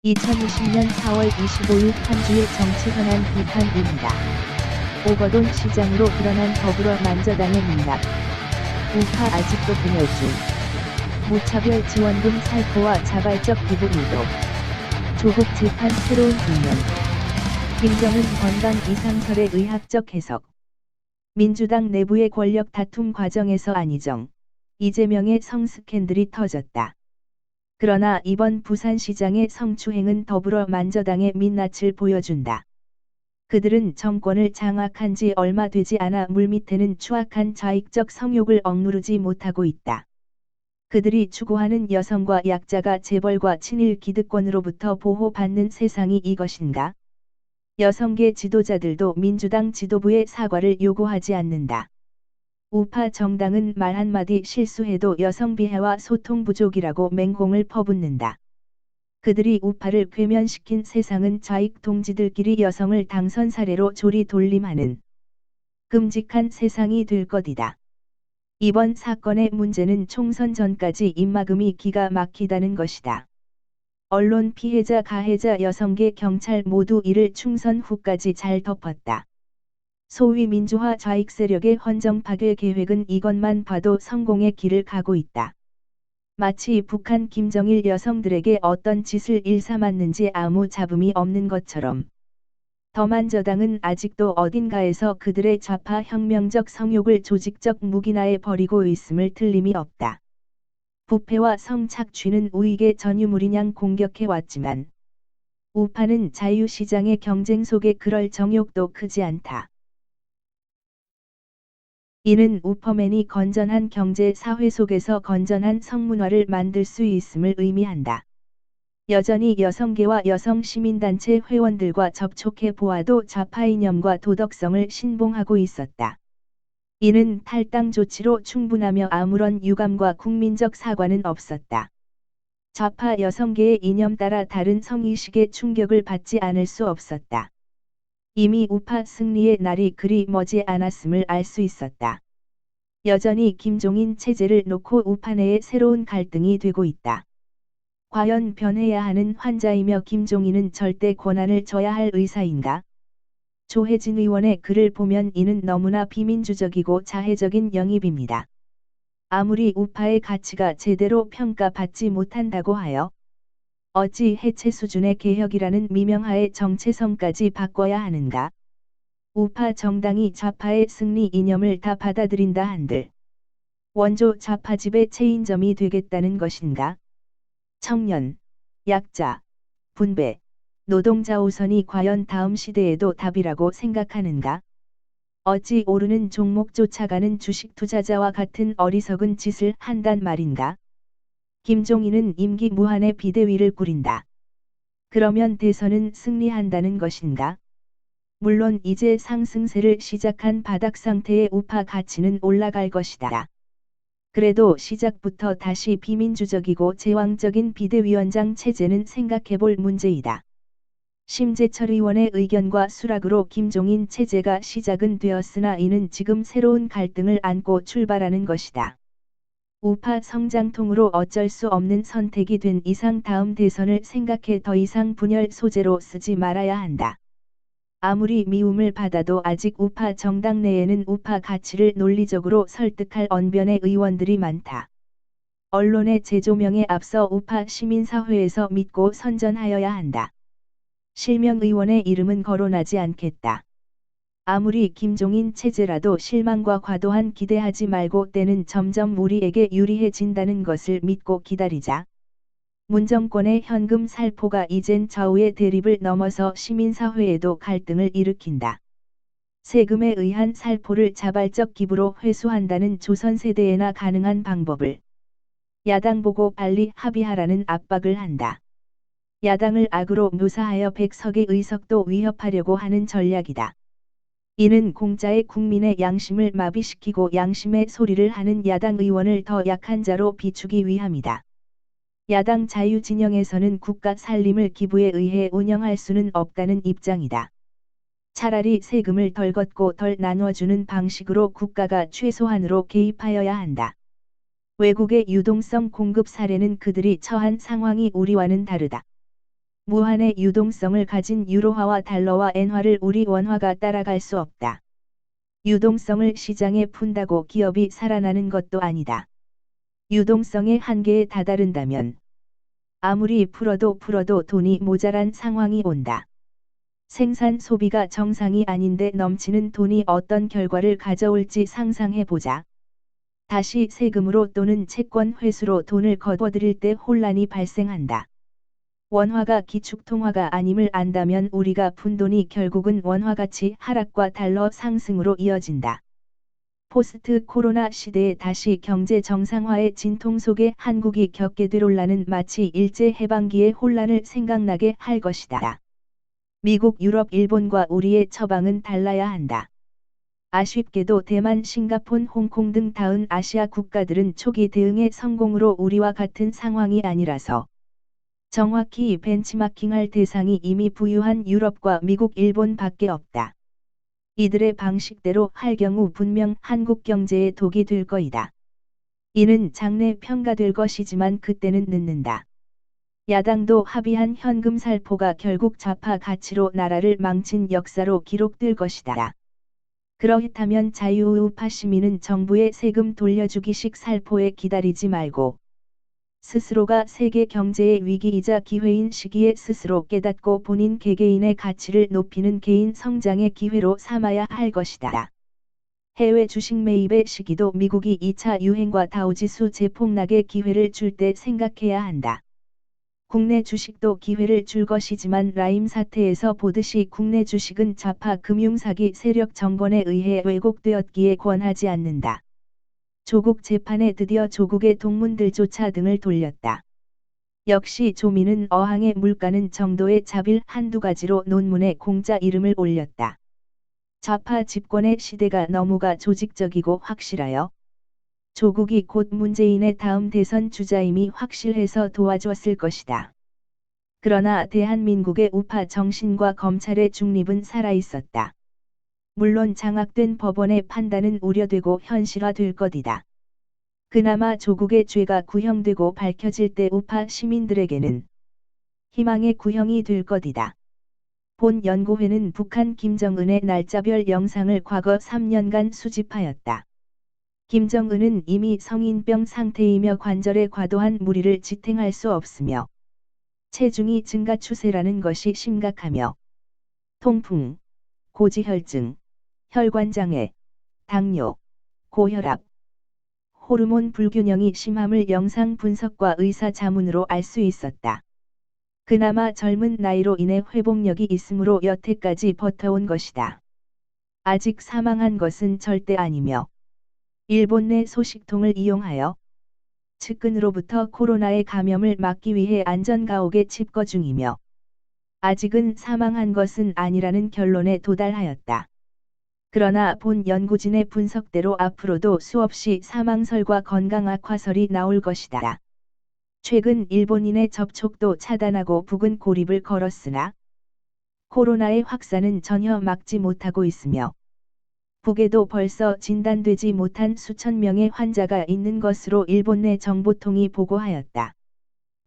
2020년 4월 25일 한 주의 정치 현안 비판입니다. 오거돈 시장으로 드러난 더불어민주당의 민낯. 우파 아직도 분열 중. 무차별 지원금 살포와 자발적 기부 의도. 조국 재판 새로운 국면. 김정은 건강 이상설의 의학적 해석. 민주당 내부의 권력 다툼 과정에서 안희정, 이재명의 성 스캔들이 터졌다. 그러나 이번 부산시장의 성추행은 더불어민주당의 민낯을 보여준다. 그들은 정권을 장악한 지 얼마 되지 않아 물밑에는 추악한 좌익적 성욕을 억누르지 못하고 있다. 그들이 추구하는 여성과 약자가 재벌과 친일 기득권으로부터 보호받는 세상이 이것인가? 여성계 지도자들도 민주당 지도부의 사과를 요구하지 않는다. 우파 정당은 말 한마디 실수해도 여성 비하와 소통 부족이라고 맹공을 퍼붓는다. 그들이 우파를 괴면시킨 세상은 좌익 동지들끼리 여성을 당선 사례로 조리 돌림하는 끔찍한 세상이 될 것이다. 이번 사건의 문제는 총선 전까지 입막음이 기가 막히다는 것이다. 언론 피해자 가해자 여성계 경찰 모두 이를 충선 후까지 잘 덮었다. 소위 민주화 좌익 세력의 헌정 파괴 계획은 이것만 봐도 성공의 길을 가고 있다. 마치 북한 김정일 여성들에게 어떤 짓을 일삼았는지 아무 잡음이 없는 것처럼 더민주당은 아직도 어딘가에서 그들의 좌파 혁명적 성욕을 조직적 무기나에 버리고 있음을 틀림이 없다. 부패와 성착취는 우익의 전유물이냥 공격해왔지만 우파는 자유시장의 경쟁 속에 그럴 정욕도 크지 않다. 이는 우퍼맨이 건전한 경제 사회 속에서 건전한 성문화를 만들 수 있음을 의미한다. 여전히 여성계와 여성 시민단체 회원들과 접촉해 보아도 좌파 이념과 도덕성을 신봉하고 있었다. 이는 탈당 조치로 충분하며 아무런 유감과 국민적 사과는 없었다. 좌파 여성계의 이념 따라 다른 성의식의 충격을 받지 않을 수 없었다. 이미 우파 승리의 날이 그리 머지 않았음을 알 수 있었다. 여전히 김종인 체제를 놓고 우파 내에 새로운 갈등이 되고 있다. 과연 변해야 하는 환자이며 김종인은 절대 권한을 져야 할 의사인가? 조혜진 의원의 글을 보면 이는 너무나 비민주적이고 자해적인 영입입니다. 아무리 우파의 가치가 제대로 평가받지 못한다고 하여 어찌 해체 수준의 개혁이라는 미명하에 정체성까지 바꿔야 하는가? 우파 정당이 좌파의 승리 이념을 다 받아들인다 한들 원조 좌파집의 체인점이 되겠다는 것인가? 청년, 약자, 분배, 노동자 우선이 과연 다음 시대에도 답이라고 생각하는가? 어찌 오르는 종목 쫓아가는 주식 투자자와 같은 어리석은 짓을 한단 말인가? 김종인은 임기 무한의 비대위를 꾸린다. 그러면 대선은 승리한다는 것인가? 물론 이제 상승세를 시작한 바닥 상태의 우파 가치는 올라갈 것이다. 그래도 시작부터 다시 비민주적이고 제왕적인 비대위원장 체제는 생각해볼 문제이다. 심재철 의원의 의견과 수락으로 김종인 체제가 시작은 되었으나 이는 지금 새로운 갈등을 안고 출발하는 것이다. 우파 성장통으로 어쩔 수 없는 선택이 된 이상 다음 대선을 생각해 더 이상 분열 소재로 쓰지 말아야 한다. 아무리 미움을 받아도 아직 우파 정당 내에는 우파 가치를 논리적으로 설득할 언변의 의원들이 많다. 언론의 재조명에 앞서 우파 시민사회에서 믿고 선전하여야 한다. 실명 의원의 이름은 거론하지 않겠다. 아무리 김종인 체제라도 실망과 과도한 기대하지 말고 때는 점점 우리에게 유리해진다는 것을 믿고 기다리자. 문정권의 현금 살포가 이젠 좌우의 대립을 넘어서 시민사회에도 갈등을 일으킨다. 세금에 의한 살포를 자발적 기부로 회수한다는 조선세대에나 가능한 방법을 야당 보고 빨리 합의하라는 압박을 한다. 야당을 악으로 묘사하여 100석의 의석도 위협하려고 하는 전략이다. 이는 공짜의 국민의 양심을 마비시키고 양심의 소리를 하는 야당 의원을 더 약한 자로 비추기 위함이다. 야당 자유진영에서는 국가 살림을 기부에 의해 운영할 수는 없다는 입장이다. 차라리 세금을 덜 걷고 덜 나눠주는 방식으로 국가가 최소한으로 개입하여야 한다. 외국의 유동성 공급 사례는 그들이 처한 상황이 우리와는 다르다. 무한의 유동성을 가진 유로화와 달러와 엔화를 우리 원화가 따라갈 수 없다. 유동성을 시장에 푼다고 기업이 살아나는 것도 아니다. 유동성의 한계에 다다른다면 아무리 풀어도 돈이 모자란 상황이 온다. 생산 소비가 정상이 아닌데 넘치는 돈이 어떤 결과를 가져올지 상상해보자. 다시 세금으로 또는 채권 회수로 돈을 거둬들일 때 혼란이 발생한다. 원화가 기축통화가 아님을 안다면 우리가 푼 돈이 결국은 원화가치 하락과 달러 상승으로 이어진다. 포스트 코로나 시대에 다시 경제 정상화의 진통 속에 한국이 겪게 될 혼란은 마치 일제 해방기의 혼란을 생각나게 할 것이다. 미국, 유럽, 일본과 우리의 처방은 달라야 한다. 아쉽게도 대만, 싱가포르, 홍콩 등 다른 아시아 국가들은 초기 대응의 성공으로 우리와 같은 상황이 아니라서 정확히 벤치마킹할 대상이 이미 부유한 유럽과 미국, 일본 밖에 없다. 이들의 방식대로 할 경우 분명 한국 경제에 독이 될 거이다. 이는 장래 평가될 것이지만 그때는 늦는다. 야당도 합의한 현금 살포가 결국 좌파 가치로 나라를 망친 역사로 기록될 것이다. 그렇다면 자유우파 시민은 정부의 세금 돌려주기식 살포에 기다리지 말고 스스로가 세계 경제의 위기이자 기회인 시기에 스스로 깨닫고 본인 개개인의 가치를 높이는 개인 성장의 기회로 삼아야 할 것이다. 해외 주식 매입의 시기도 미국이 2차 유행과 다우지수 재폭락의 기회를 줄 때 생각해야 한다. 국내 주식도 기회를 줄 것이지만 라임 사태에서 보듯이 국내 주식은 좌파 금융사기 세력 정권에 의해 왜곡되었기에 권하지 않는다. 조국 재판에 드디어 조국의 동문들조차 등을 돌렸다. 역시 조민은 어항의 물가는 정도의 자빌 한두 가지로 논문에 공짜 이름을 올렸다. 좌파 집권의 시대가 너무가 조직적이고 확실하여 조국이 곧 문재인의 다음 대선 주자임이 확실해서 도와줬을 것이다. 그러나 대한민국의 우파 정신과 검찰의 중립은 살아있었다. 물론 장악된 법원의 판단은 우려되고 현실화될 것이다. 그나마 조국의 죄가 구형되고 밝혀질 때 우파 시민들에게는 희망의 구형이 될 것이다. 본 연구회는 북한 김정은의 날짜별 영상을 과거 3년간 수집하였다. 김정은은 이미 성인병 상태이며 관절에 과도한 무리를 지탱할 수 없으며 체중이 증가 추세라는 것이 심각하며 통풍, 고지혈증, 혈관장애, 당뇨, 고혈압, 호르몬 불균형이 심함을 영상 분석과 의사 자문으로 알 수 있었다. 그나마 젊은 나이로 인해 회복력이 있으므로 여태까지 버텨온 것이다. 아직 사망한 것은 절대 아니며 일본 내 소식통을 이용하여 측근으로부터 코로나의 감염을 막기 위해 안전가옥에 집거 중이며 아직은 사망한 것은 아니라는 결론에 도달하였다. 그러나 본 연구진의 분석대로 앞으로도 수없이 사망설과 건강 악화설이 나올 것이다. 최근 일본인의 접촉도 차단하고 북은 고립을 걸었으나 코로나의 확산은 전혀 막지 못하고 있으며 북에도 벌써 진단되지 못한 수천 명의 환자가 있는 것으로 일본 내 정보통이 보고하였다.